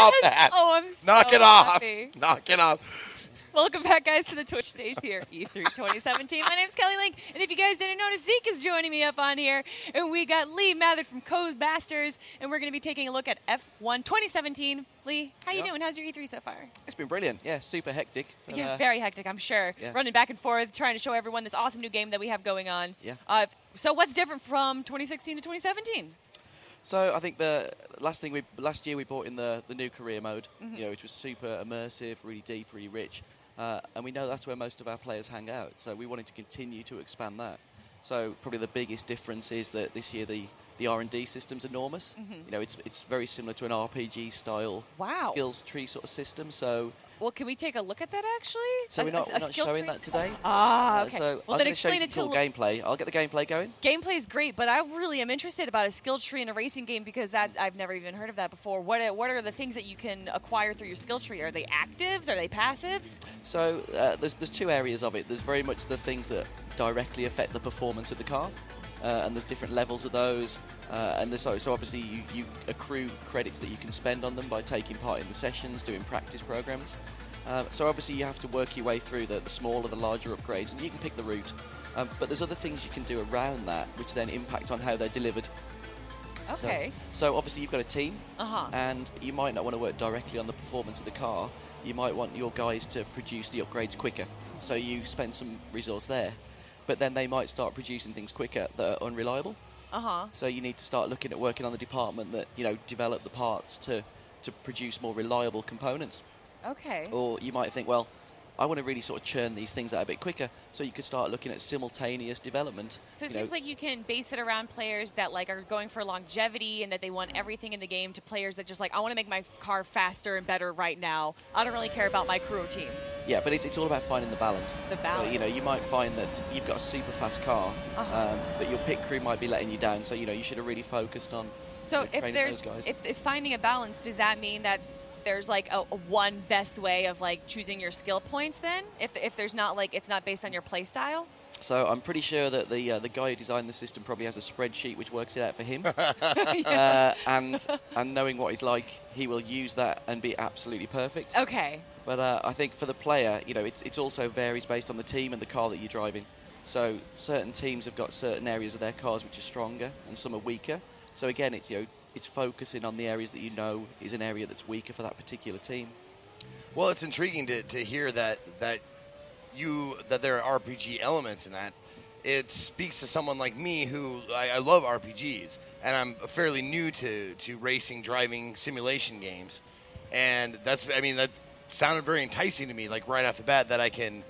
off that. Oh, I'm so Knock it happy. off. Knock it off. Welcome back, guys, to the Twitch stage here at E3 2017. My name's Kelly Link, and if you guys didn't notice, Zeke is joining me up on here, and we got Lee Mather from Codemasters, and we're going to be taking a look at F1 2017. Lee, how you doing? How's your E3 so far? It's been brilliant. Yeah, super hectic. Yeah, very hectic, I'm sure. Yeah. Running back and forth, trying to show everyone this awesome new game that we have going on. Yeah. So what's different from 2016 to 2017? So I think the last year we brought in the new career mode, which was super immersive, really deep, really rich. And we know that's where most of our players hang out. So we wanted to continue to expand that. So probably the biggest difference is that this year the R&D system's enormous. It's very similar to an RPG style skills tree sort of system. So well, can we take a look at that actually? So we're not showing that today. Ah, okay. So well, I'm then going to show you explain some it cool gameplay. I'll get the gameplay going. Gameplay is great, but I really am interested about a skill tree in a racing game because that I've never even heard of that before. What are the things that you can acquire through your skill tree? Are they actives? Are they passives? So there's two areas of it. There's very much the things that directly affect the performance of the car. And there's different levels of those, and so obviously you accrue credits that you can spend on them by taking part in the sessions, doing practice programs. So obviously you have to work your way through the smaller, the larger upgrades, and you can pick the route. But there's other things you can do around that, which then impact on how they're delivered. Okay. So obviously you've got a team, Uh-huh. and you might not want to work directly on the performance of the car. You might want your guys to produce the upgrades quicker, so you spend some resource there. But then they might start producing things quicker that are unreliable. Uh-huh. So you need to start looking at working on the department that, develop the parts to produce more reliable components. Okay. Or you might think, well, I want to really sort of churn these things out a bit quicker. So you could start looking at simultaneous development. So it seems like you can base it around players that are going for longevity and that they want everything in the game to players that just I want to make my car faster and better right now. I don't really care about my crew or team. Yeah, but it's all about finding the balance. The balance. So, you might find that you've got a super fast car, but your pit crew might be letting you down. So, you should have really focused on training those guys. If finding a balance, does that mean that there's a one best way of choosing your skill points then? If there's not it's not based on your play style? So I'm pretty sure that the guy who designed the system probably has a spreadsheet which works it out for him. And knowing what he's like, he will use that and be absolutely perfect. Okay. But I think for the player, it's also varies based on the team and the car that you're driving. So certain teams have got certain areas of their cars which are stronger and some are weaker. So again, it's focusing on the areas that is an area that's weaker for that particular team. Well, it's intriguing to hear that there are RPG elements in that. It speaks to someone like me who I love RPGs, and I'm fairly new to racing, driving, simulation games, and that sounded very enticing to me. Right off the bat, that I can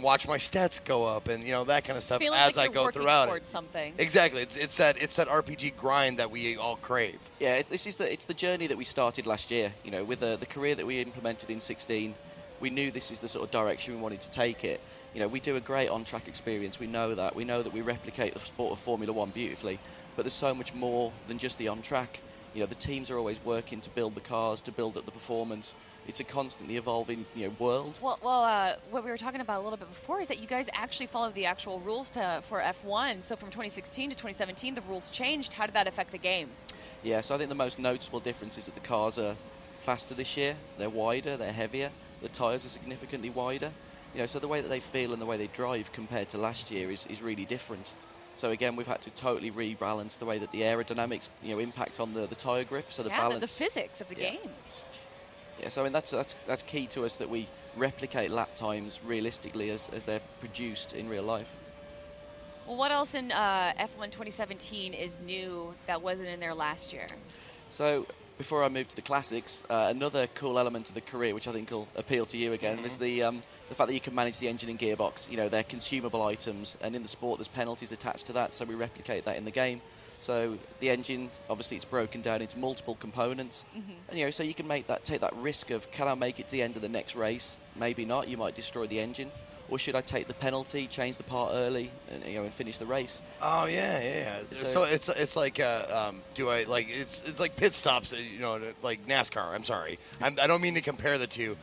watch my stats go up and that kind of stuff as I go throughout it. Something. Exactly, it's that RPG grind that we all crave. Yeah, it's the journey that we started last year. With the career that we implemented in 16. We knew this is the sort of direction we wanted to take it. We do a great on-track experience. We know that. We know that we replicate the sport of Formula One beautifully, but there's so much more than just the on-track. The teams are always working to build the cars, to build up the performance. It's a constantly evolving, world. Well, what we were talking about a little bit before is that you guys actually follow the actual rules for F1. So from 2016 to 2017, the rules changed. How did that affect the game? Yeah, so I think the most noticeable difference is that the cars are faster this year. They're wider, they're heavier. The tyres are significantly wider. So the way that they feel and the way they drive compared to last year is really different. So again, we've had to totally rebalance the way that the aerodynamics, impact on the tyre grip. So the balance, the physics of the game. Yeah, so that's key to us, that we replicate lap times realistically as they're produced in real life. Well, what else in F1 2017 is new that wasn't in there last year? So before I move to the classics, another cool element of the career, which I think will appeal to you again, is the fact that you can manage the engine and gearbox. They're consumable items, and in the sport there's penalties attached to that, so we replicate that in the game. So the engine, obviously, it's broken down into multiple components, and so you can take that risk of, can I make it to the end of the next race? Maybe not. You might destroy the engine. Or should I take the penalty, change the part early, and finish the race? Oh yeah. So it's like it's like pit stops, like NASCAR. I'm sorry, I don't mean to compare the two.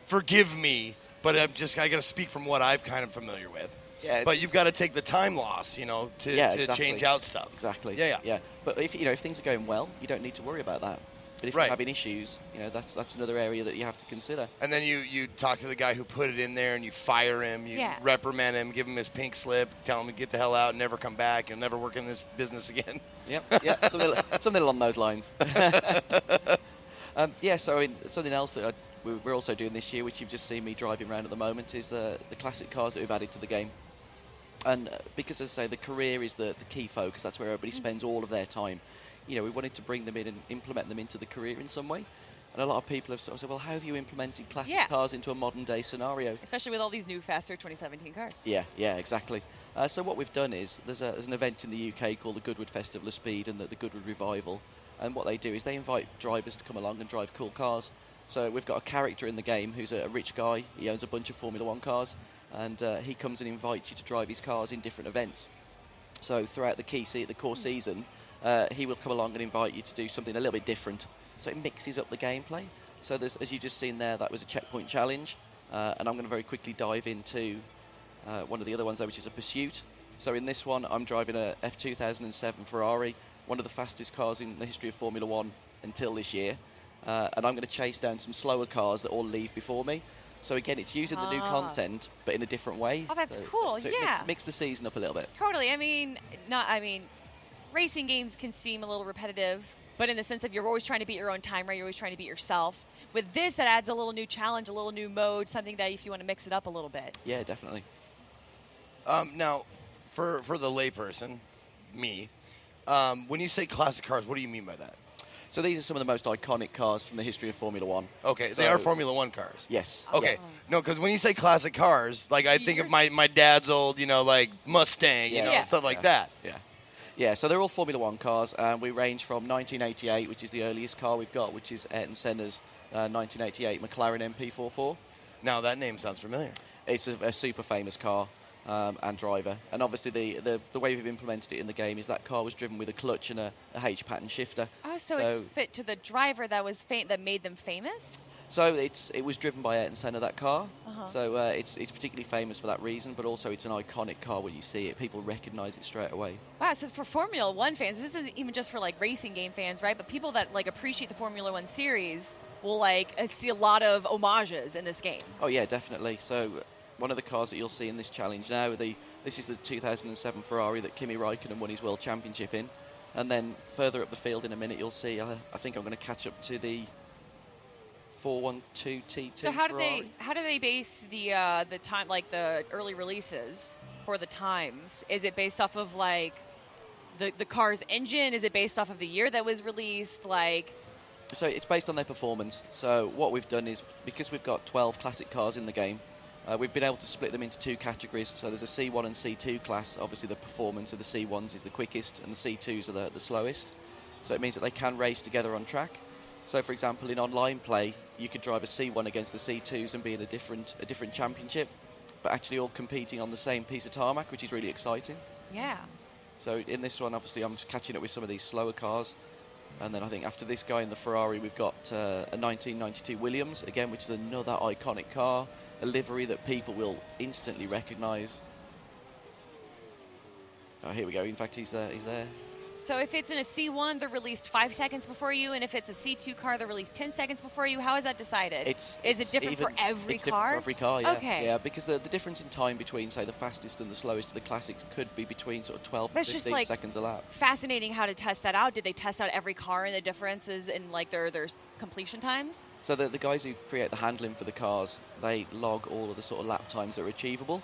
Forgive me, but I got to speak from what I've kind of familiar with. Yeah, but you've got to take the time loss, to exactly. change out stuff. Exactly. Yeah. But if things are going well, you don't need to worry about that. But if Right. you're having issues, that's another area that you have to consider. And then you talk to the guy who put it in there, and you fire him, you reprimand him, give him his pink slip, tell him to get the hell out, never come back, you'll never work in this business again. Yep, something along those lines. So something else that we're also doing this year, which you've just seen me driving around at the moment, is the classic cars that we've added to the game. And because, as I say, the career is the key focus, that's where everybody spends all of their time. We wanted to bring them in and implement them into the career in some way. And a lot of people have sort of said, well, how have you implemented classic cars into a modern-day scenario? Especially with all these new, faster 2017 cars. Yeah, exactly. So what we've done is there's an event in the UK called the Goodwood Festival of Speed and the Goodwood Revival. And what they do is they invite drivers to come along and drive cool cars. So we've got a character in the game who's a rich guy. He owns a bunch of Formula One cars. And he comes and invites you to drive his cars in different events. So throughout the core season, he will come along and invite you to do something a little bit different. So it mixes up the gameplay. So as you've just seen there, that was a checkpoint challenge. And I'm going to very quickly dive into one of the other ones there, which is a pursuit. So in this one, I'm driving a F2007 Ferrari, one of the fastest cars in the history of Formula One until this year. And I'm going to chase down some slower cars that all leave before me. So again, it's using the new content, but in a different way. Oh, that's cool. So yeah. Mix the season up a little bit. Totally. Racing games can seem a little repetitive, but in the sense of you're always trying to beat your own time, right? You're always trying to beat yourself. With this, that adds a little new challenge, a little new mode, something that if you want to mix it up a little bit. Yeah, definitely. Now, for the layperson, me, when you say classic cars, what do you mean by that? So these are some of the most iconic cars from the history of Formula One. Okay, so they are Formula One cars. Yes. Okay. Yeah. No, because when you say classic cars, like I think of my dad's old, like Mustang, stuff like that. Yeah, so they're all Formula One cars, and we range from 1988, which is the earliest car we've got, which is Ayrton Senna's 1988 McLaren MP44. Now, that name sounds familiar. It's a super famous car and driver. And obviously the way we've implemented it in the game is that car was driven with a clutch and a H-pattern shifter. Oh, so it's fit to the driver that made them famous? So it was driven by Ayrton Senna, that car. Uh-huh. So it's particularly famous for that reason, but also it's an iconic car when you see it. People recognize it straight away. Wow, so for Formula One fans, this isn't even just for racing game fans, right? But people that appreciate the Formula One series will see a lot of homages in this game. Oh yeah, definitely. So one of the cars that you'll see in this challenge now, this is the 2007 Ferrari that Kimi Räikkönen won his World Championship in. And then further up the field in a minute, you'll see, I think I'm going to catch up to the 412 T2 So how do Ferrari. they base the time, the early releases for the times? Is it based off of the car's engine? Is it based off of the year that was released? So it's based on their performance. So what we've done is, because we've got 12 classic cars in the game, we've been able to split them into two categories. So there's a C1 and C2 class. Obviously the performance of the C1s is the quickest and the C2s are the slowest. So it means that they can race together on track. So for example, in online play, you could drive a C1 against the C2s and be in a different championship, but actually all competing on the same piece of tarmac, which is really exciting. Yeah. So in this one, obviously, I'm just catching up with some of these slower cars. And then I think after this guy in the Ferrari, we've got a 1992 Williams, again, which is another iconic car, a livery that people will instantly recognize. Oh, here we go. In fact, he's there. So if it's in a C1, they're released 5 seconds before you, and if it's a C2 car, they're released 10 seconds before you. How is that decided? Is it different for every it's car? Different for every car, yeah. Okay. Yeah, because the difference in time between, say, the fastest and the slowest of the classics could be between sort of 12 That's and just 15 seconds a lap. Fascinating how to test that out. Did they test out every car and the differences in their completion times? So the guys who create the handling for the cars, they log all of the sort of lap times that are achievable.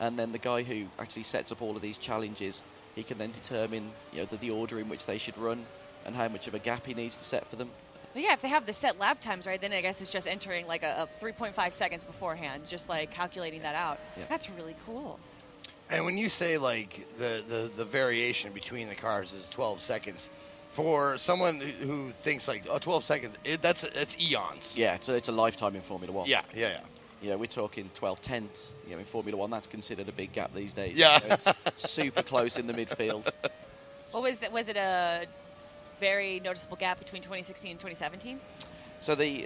And then the guy who actually sets up all of these challenges, he can then determine, the order in which they should run and how much of a gap he needs to set for them. Well, yeah, if they have the set lap times, right, then I guess it's just entering a 3.5 seconds beforehand, just calculating that out. Yeah. That's really cool. And when you say the variation between the cars is 12 seconds, for someone who thinks 12 seconds, that's eons. Yeah, so it's a lifetime in Formula One. Yeah. We're talking 12 tenths. In Formula One, that's considered a big gap these days. Yeah. It's super close in the midfield. What was it? Was it a very noticeable gap between 2016 and 2017? So the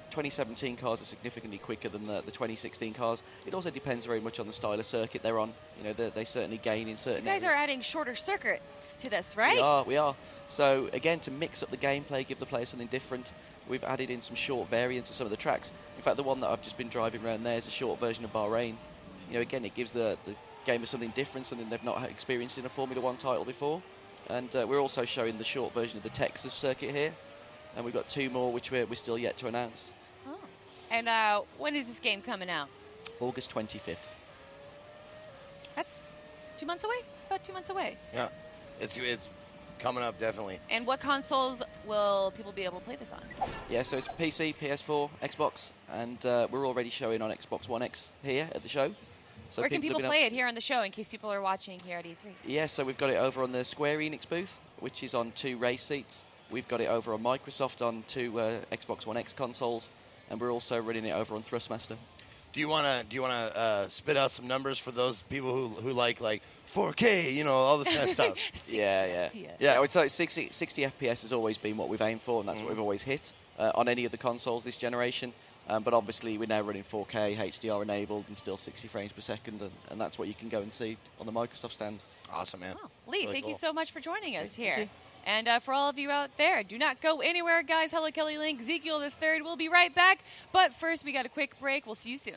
2017 cars are significantly quicker than the 2016 cars. It also depends very much on the style of circuit they're on. You know, they certainly gain in certain You guys areas. are adding shorter circuits to this, right? We are. So again, to mix up the gameplay, give the player something different, we've added in some short variants of some of the tracks. In fact, the one that I've just been driving around there is a short version of Bahrain. You know, again, it gives the gamer something different, something they've not experienced in a Formula 1 title before. And we're also showing the short version of the Texas circuit here. And we've got 2 more, which we're still yet to announce. Oh. And when is this game coming out? August 25th. That's 2 months away? About 2 months away. Yeah, it's coming up, definitely. And what consoles will people be able to play this on? Yeah, so it's PC, PS4, Xbox, and we're already showing on Xbox One X here at the show. So Where can people have been play able it here on the show in case people are watching here at E3? Yeah, so we've got it over on the Square Enix booth, which is on 2 race seats. We've got it over on Microsoft on 2 Xbox One X consoles, and we're also running it over on Thrustmaster. Do you wanna spit out some numbers for those people who like 4K, you know, all this kind of stuff? 60 Yeah. FPS. Yeah, I would say 60 FPS has always been what we've aimed for, and that's what we've always hit on any of the consoles this generation. But obviously, we're now running 4K, HDR enabled, and still 60 frames per second, and that's what you can go and see on the Microsoft stand. Awesome, man. Oh, Lee, Really thank you cool. so much for joining us Thank here. you. And for all of you out there, do not go anywhere, guys. Hello, Kelly Link, Ezekiel the Third. We'll be right back. But first, we got a quick break. We'll see you soon.